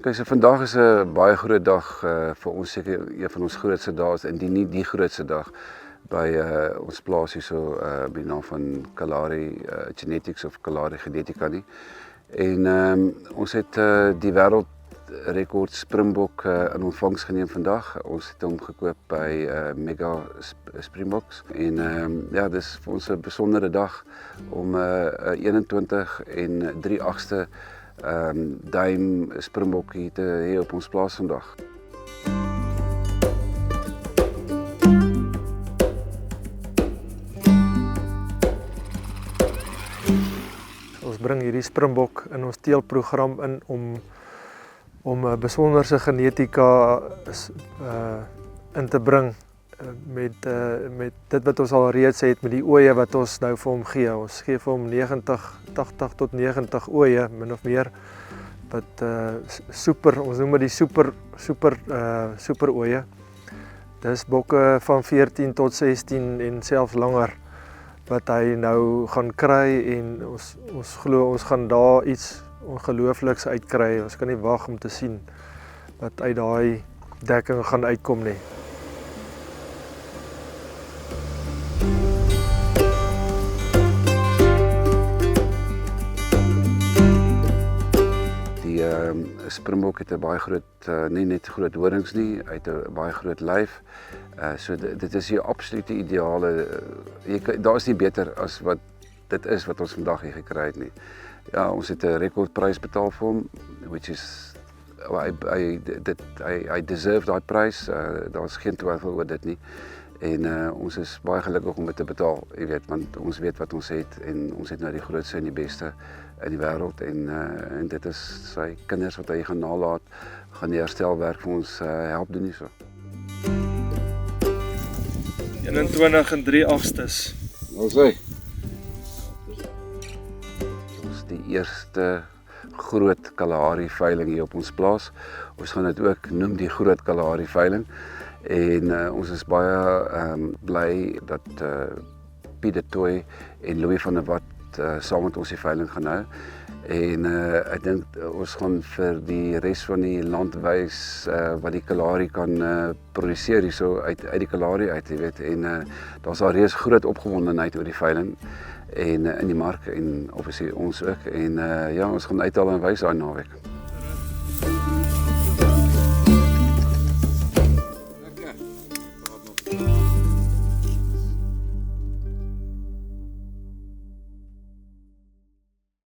Kijk, so vandag is 'n baie groot dag vir ons, seker een van ons grootste dae, indien nie die grootste dag by ons plaas hier so by die naam van Kalahari Genetics of Kalahari Genetika nie. En ons het die wêreldrekord Springbok in ontvangs geneem vandag. Ons het hom gekoop by Mega Springboks en ja, dis vir ons 'n besondere dag om 21 en 3/8 duim Springbok hier te hê op ons plaas vandag. Ons bring hierdie Springbok in ons teelprogram in om 'n besonderse genetika in te bring met dit wat ons al reeds het met die ooe wat ons nou vir hom gee. Ons gee vir hom 80 tot 90 ooe min of meer wat ons noem dit die super ooe. Dis bokke van 14 tot 16 en selfs langer wat hy nou gaan kry en ons glo ons gaan daar iets ongeloofliks uitkry. Ons kan nie wag om te sien wat uit daai dekking gaan uitkom nie. Die Springbok het 'n baie groot, nie net groot horings nie, hy het 'n baie groot lyf. So dit is die absolute ideale. Daar is nie beter as wat dit is wat ons vandag hier gekry het nie. Ja, ons het 'n rekordprys betaal vir hom, which is hy deserve daai prys. Daar's geen twyfel oor dit nie. En ons is baie gelukkig om dit te betaal, jy weet, want ons weet wat ons het en ons het nou die grootste en die beste in die wêreld en dit is sy kinders wat hy gaan nalat, gaan die herstelwerk vir ons help doen hierso. 21 en 3/8. Ons hy. Ons die eerste groot Kalahari veiling hier op ons plaas. Ons gaan dit ook noem die groot Kalahari veiling. En ons is baie bly dat Piet de Tooy en Louis van der Walt saam met ons die veiling gaan hou. En ek dink ons gaan vir die res van die land wys wat die Kalahari kan produseer hierso uit die Kalahari uit, jy weet. En daar's al reeds groot opgewondenheid oor die veiling en in die mark en obviously ons ook. En ja, ons gaan uithaal en wys daai naweek.